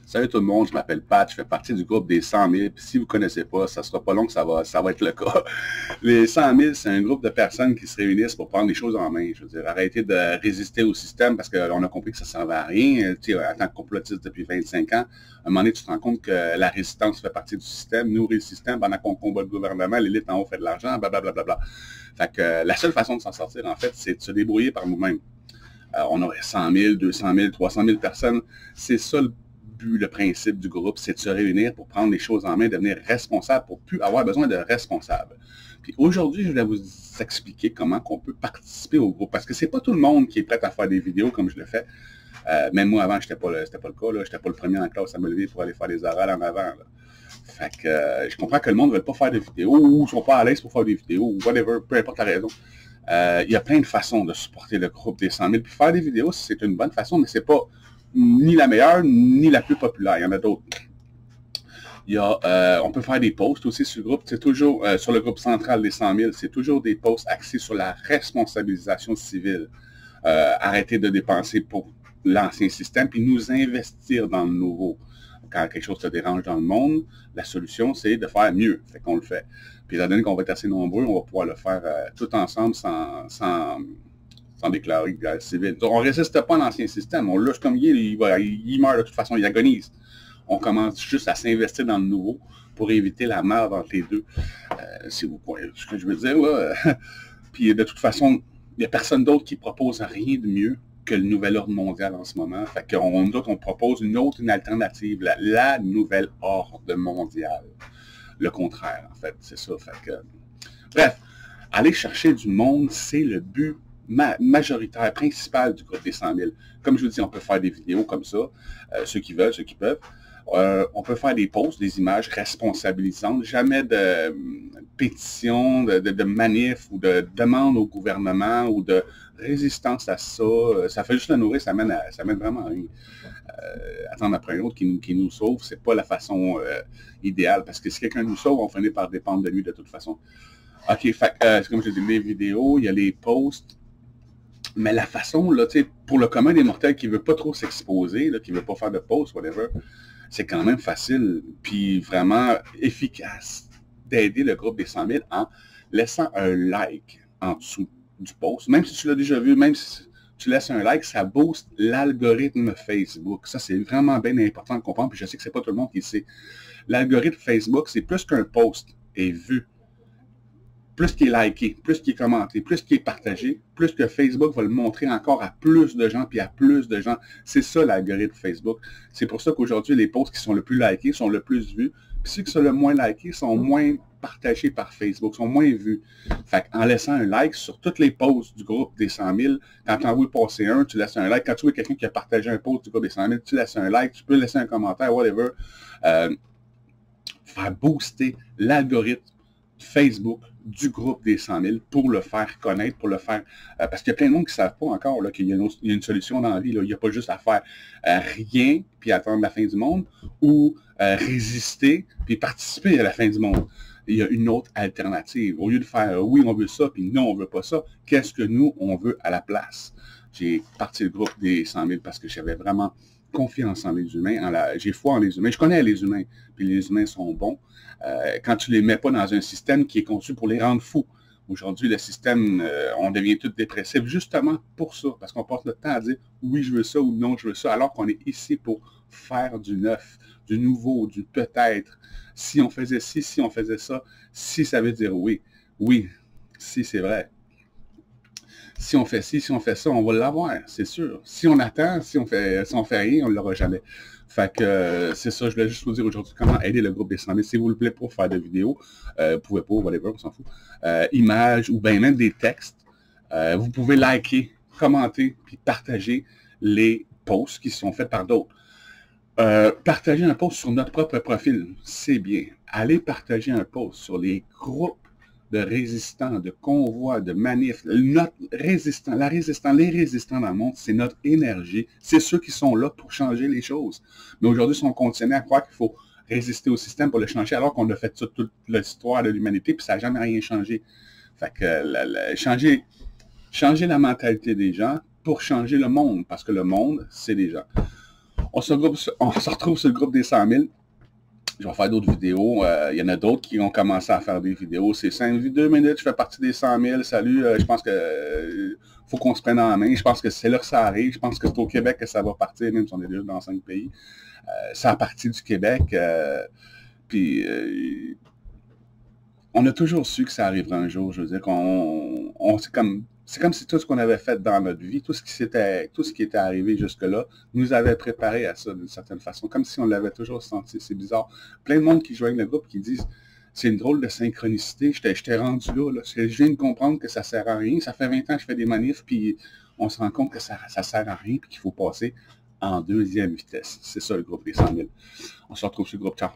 Salut tout le monde, je m'appelle Pat, je fais partie du groupe des 100 000. Puis si vous ne connaissez pas, ça sera pas long que ça va être le cas. Les 100 000, c'est un groupe de personnes qui se réunissent pour prendre les choses en main. Je veux dire, arrêter de résister au système parce qu'on a compris que ça ne servait à rien. Tu sais, en tant que complotiste depuis 25 ans, à un moment donné, tu te rends compte que la résistance fait partie du système, nourrir le système pendant qu'on combat le gouvernement, l'élite en haut fait de l'argent, blablabla. Fait que la seule façon de s'en sortir, en fait, c'est de se débrouiller par nous-mêmes. On aurait 100 000, 200 000, 300 000 personnes. C'est ça le principe du groupe, c'est de se réunir pour prendre les choses en main, devenir responsable pour plus avoir besoin de responsables. Puis aujourd'hui, je vais vous expliquer comment on peut participer au groupe, parce que c'est pas tout le monde qui est prêt à faire des vidéos comme je le fais. Même moi, avant, c'était pas le cas. J'étais pas le premier en classe à me lever pour aller faire des orales en avant. Là. Fait que je comprends que le monde ne veut pas faire de vidéos, ou ne sont pas à l'aise pour faire des vidéos, ou whatever, peu importe la raison. Il y a plein de façons de supporter le groupe des 100 000. Puis faire des vidéos, c'est une bonne façon, mais c'est pas ni la meilleure, ni la plus populaire. Il y en a d'autres. On peut faire des posts aussi sur le groupe. C'est toujours, sur le groupe central des 100 000, c'est toujours des posts axés sur la responsabilisation civile. Arrêter de dépenser pour l'ancien système, puis nous investir dans le nouveau. Quand quelque chose te dérange dans le monde, la solution, c'est de faire mieux. Fait qu'on le fait. Puis étant donné qu'on va être assez nombreux, on va pouvoir le faire tout ensemble sans déclarer guerre civile. On ne résiste pas à l'ancien système. On lâche comme il meurt de toute façon, il agonise. On commence juste à s'investir dans le nouveau pour éviter la mort entre les deux. Si vous voyez ce que je veux dire, là. Puis de toute façon, il n'y a personne d'autre qui propose rien de mieux que le nouvel ordre mondial en ce moment. Fait qu'on, nous autres, on propose une alternative, la nouvelle ordre mondial. Le contraire, en fait, c'est ça. Fait que, bref, aller chercher du monde, c'est le but majoritaire, principal du groupe des 100 000. Comme je vous dis, on peut faire des vidéos comme ça, ceux qui veulent, ceux qui peuvent. On peut faire des posts, des images responsabilisantes, jamais de pétition, de manif ou de demande au gouvernement ou de résistance à ça. Ça fait juste la nourrir, ça mène vraiment à rien. Attendre après un autre qui nous sauve, c'est pas la façon idéale, parce que si quelqu'un nous sauve, on finit par dépendre de lui de toute façon. OK, fait, comme je dis, les vidéos, il y a les posts, mais la façon, là, pour le commun des mortels qui ne veut pas trop s'exposer, qui ne veut pas faire de post, whatever, c'est quand même facile, puis vraiment efficace d'aider le groupe des 100 000 en laissant un like en dessous du post. Même si tu l'as déjà vu, même si tu laisses un like, ça booste l'algorithme Facebook. Ça, c'est vraiment bien important de comprendre, puis je sais que c'est pas tout le monde qui le sait. L'algorithme Facebook, c'est plus qu'un post est vu. Plus qu'il est liké, plus qu'il est commenté, plus qu'il est partagé, plus que Facebook va le montrer encore à plus de gens, puis à plus de gens. C'est ça l'algorithme Facebook. C'est pour ça qu'aujourd'hui, les posts qui sont le plus likés sont le plus vus, puis ceux qui sont le moins likés sont moins partagés par Facebook, sont moins vus. Fait qu'en laissant un like sur toutes les posts du groupe des 100 000, quand tu en veux passer un, tu laisses un like. Quand tu vois quelqu'un qui a partagé un post du groupe des 100 000, tu laisses un like, tu peux laisser un commentaire, whatever. Faire booster l'algorithme Facebook du groupe des 100 000 pour le faire connaître, pour le faire... parce qu'il y a plein de monde qui ne savent pas encore qu'il y a une solution dans la vie. Là. Il n'y a pas juste à faire rien puis attendre la fin du monde ou résister puis participer à la fin du monde. Il y a une autre alternative. Au lieu de faire oui, on veut ça puis non, on ne veut pas ça, qu'est-ce que nous, on veut à la place? J'ai parti le groupe des 100 000 parce que j'avais vraiment confiance en les humains, j'ai foi en les humains. Je connais les humains, puis les humains sont bons. Quand tu les mets pas dans un système qui est conçu pour les rendre fous. Aujourd'hui, le système, on devient tout dépressif justement pour ça, parce qu'on passe notre temps à dire oui, je veux ça ou non, je veux ça, alors qu'on est ici pour faire du neuf, du nouveau, du peut-être. Si on faisait ci, si on faisait ça, si ça veut dire oui. Oui, si c'est vrai. Si on fait ci, si on fait ça, on va l'avoir, c'est sûr. Si on attend, si on fait rien, on ne l'aura jamais. Fait que c'est ça, je voulais juste vous dire aujourd'hui comment aider le groupe des 100 000. Si vous le plaît pour faire des vidéos, vous pouvez pas, whatever, on s'en fout. Images ou bien même des textes. Vous pouvez liker, commenter, puis partager les posts qui sont faits par d'autres. Partager un post sur notre propre profil, c'est bien. Allez partager un post sur les groupes de résistants, de convois, de manifs. Notre résistant, les résistants dans le monde, c'est notre énergie. C'est ceux qui sont là pour changer les choses. Mais aujourd'hui, si on continue à croire qu'il faut résister au système pour le changer, alors qu'on a fait ça toute l'histoire de l'humanité, puis ça n'a jamais rien changé. Fait que changer la mentalité des gens pour changer le monde, parce que le monde, c'est des gens. on se retrouve sur le groupe des 100 000. Je vais faire d'autres vidéos. Il y en a d'autres qui ont commencé à faire des vidéos. C'est 2 minutes, je fais partie des 100 000. Salut, je pense que faut qu'on se prenne en main. Je pense que c'est là que ça arrive. Je pense que c'est au Québec que ça va partir, même si on est déjà dans 5 pays. Ça a parti du Québec. Puis on a toujours su que ça arriverait un jour. Je veux dire c'est comme si tout ce qu'on avait fait dans notre vie, tout ce qui était arrivé jusque-là, nous avait préparé à ça d'une certaine façon, comme si on l'avait toujours senti. C'est bizarre. Plein de monde qui joignent le groupe qui disent c'est une drôle de synchronicité, j'étais rendu là. Je viens de comprendre que ça sert à rien. Ça fait 20 ans que je fais des manifs, puis on se rend compte que ça sert à rien, puis qu'il faut passer en deuxième vitesse. C'est ça le groupe des 100 000. On se retrouve sur le groupe. Ciao.